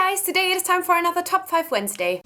guys, today it is time for another Top 5 Wednesday.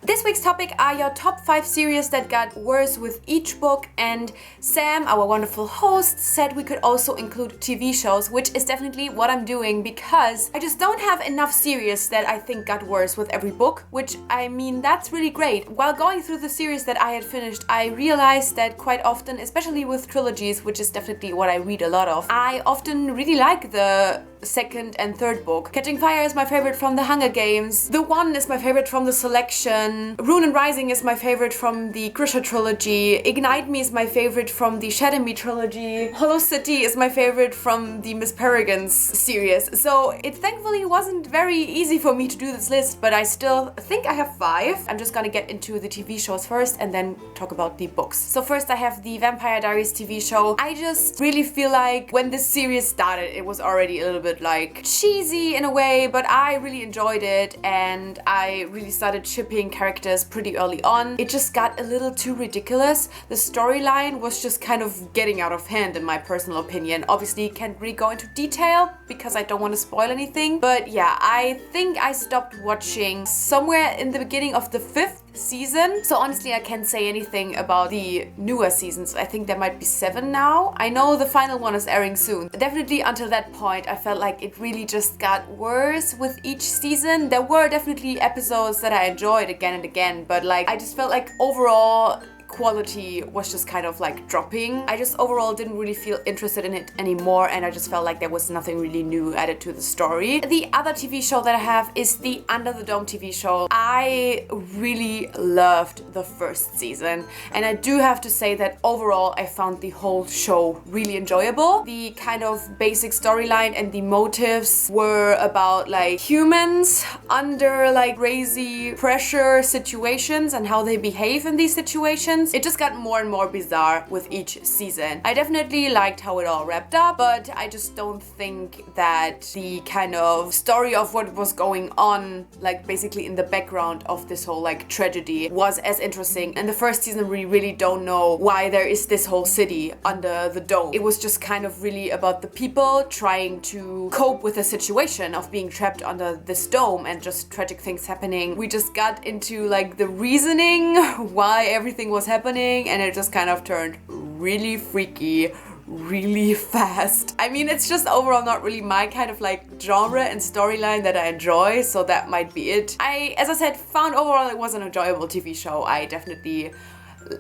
This week's topic are your top 5 series that got worse with each book, and Sam, our wonderful host, said we could also include TV shows, which is definitely what I'm doing because I just don't have enough series that I think got worse with every book, which I mean, that's really great. While going through the series that I had finished, I realized that quite often, especially with trilogies, which is definitely what I read a lot of, I often really like the second and third book. Catching Fire is my favorite from the Hunger Games. The One is my favorite from the Selection. Rune and Rising is my favorite from the Grisha trilogy. Ignite Me is my favorite from the Shadow Me trilogy. Hollow City is my favorite from the Miss Peregrine's series. So it thankfully wasn't very easy for me to do this list, but I still think I have 5. I'm just gonna get into the TV shows first and then talk about the books. So first I have the Vampire Diaries TV show. I just really feel like when this series started, it was already a little bit like cheesy in a way, but I really enjoyed it and I really started shipping characters pretty early on. It just got a little too ridiculous. The storyline was just kind of getting out of hand in my personal opinion. Obviously can't really go into detail because I don't want to spoil anything, but yeah, I think I stopped watching somewhere in the beginning of the 5th season. So honestly, I can't say anything about the newer seasons. I think there might be 7 now. I know the final one is airing soon. Definitely until that point, I felt like it really just got worse with each season. There were definitely episodes that I enjoyed again and again, but like I just felt like overall quality was just kind of like dropping. I just overall didn't really feel interested in it anymore, and I just felt like there was nothing really new added to the story. The other TV show that I have is the Under the Dome TV show. I really loved the first season, and I do have to say that overall I found the whole show really enjoyable. The kind of basic storyline and the motives were about like humans under like crazy pressure situations and how they behave in these situations. It just got more and more bizarre with each season. I definitely liked how it all wrapped up, but I just don't think that the kind of story of what was going on, like basically in the background of this whole like tragedy, was as interesting. In the first season, we really don't know why there is this whole city under the dome. It was just kind of really about the people trying to cope with the situation of being trapped under this dome and just tragic things happening. We just got into like the reasoning why everything was happening, and it just kind of turned really freaky really fast. I mean, it's just overall not really my kind of like genre and storyline that I enjoy, so that might be it. As I said, found overall it was an enjoyable TV show. I definitely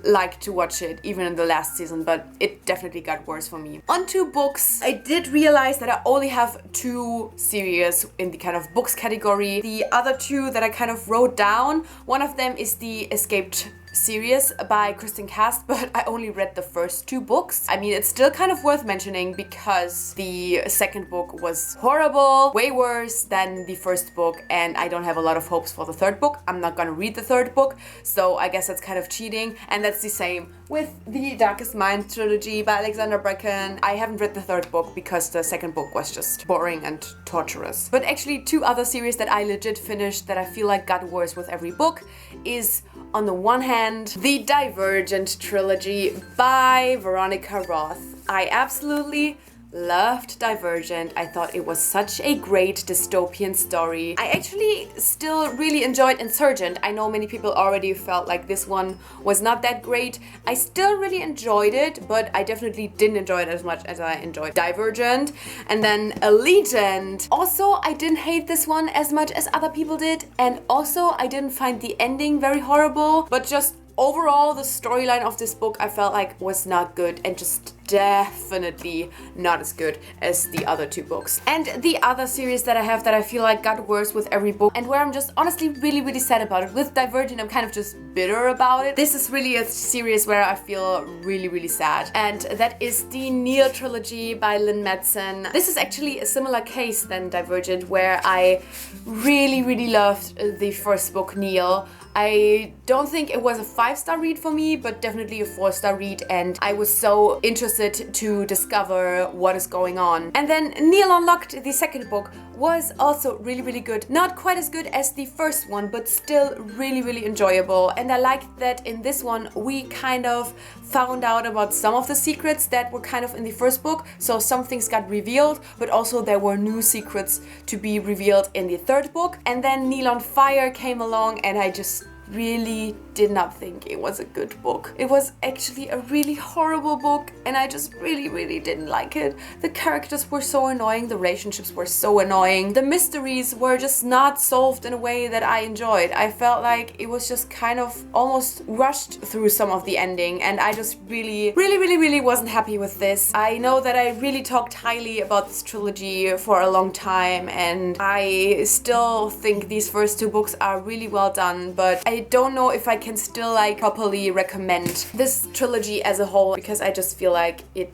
like to watch it even in the last season, but it definitely got worse for me. On to books. I did realize that I only have 2 series in the kind of books category. The other 2 that I kind of wrote down, one of them is the Escaped series by Kristen Cast, but I only read the first 2 books. I mean, it's still kind of worth mentioning because the second book was horrible, way worse than the first book, and I don't have a lot of hopes for the third book. I'm not gonna read the third book, so I guess that's kind of cheating. And that's the same with the Darkest Minds trilogy by Alexandra Bracken. I haven't read the third book because the second book was just boring and torturous. But actually 2 other series that I legit finished that I feel like got worse with every book is, on the one hand, the Divergent trilogy by Veronica Roth. I absolutely loved Divergent. I thought it was such a great dystopian story. I actually still really enjoyed Insurgent. I know many people already felt like this one was not that great. I still really enjoyed it, but I definitely didn't enjoy it as much as I enjoyed Divergent. And then Allegiant. Also, I didn't hate this one as much as other people did, and also I didn't find the ending very horrible, but just overall, the storyline of this book I felt like was not good and just definitely not as good as the other 2 books. And the other series that I have that I feel like got worse with every book, and where I'm just honestly really sad about it. With Divergent, I'm kind of just bitter about it. This is really a series where I feel really sad, and that is the Neil trilogy by Lynn Madsen. This is actually a similar case than Divergent, where I really loved the first book, Neil. I don't think it was a 5-star read for me, but definitely a 4-star read, and I was so interested visit to discover what is going on. And then Neil Unlocked, the second book, was also really, really good. Not quite as good as the first one, but still really, really enjoyable. And I liked that in this one, we kind of found out about some of the secrets that were kind of in the first book. So some things got revealed, but also there were new secrets to be revealed in the third book. And then Neil on Fire came along, and I just really did not think it was a good book. It was actually a really horrible book, and I just really didn't like it. The characters were so annoying, the relationships were so annoying, the mysteries were just not solved in a way that I enjoyed. I felt like it was just kind of almost rushed through some of the ending, and I just really wasn't happy with this. I know that I really talked highly about this trilogy for a long time, and I still think these first two books are really well done, but I don't know if I can still like properly recommend this trilogy as a whole, because I just feel like it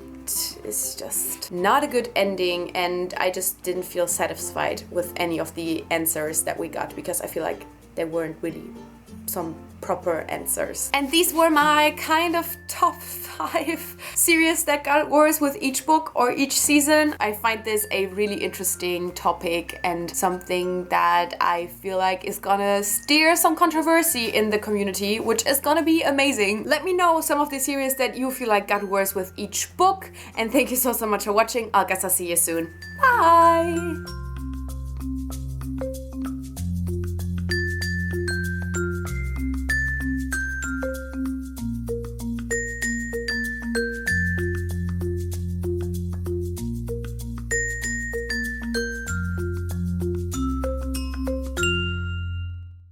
is just not a good ending, and I just didn't feel satisfied with any of the answers that we got, because I feel like there weren't really some proper answers. And these were my kind of top 5 series that got worse with each book or each season. I find this a really interesting topic and something that I feel like is gonna steer some controversy in the community, which is gonna be amazing. Let me know some of the series that you feel like got worse with each book, and thank you so much for watching. I guess I'll see you soon. Bye!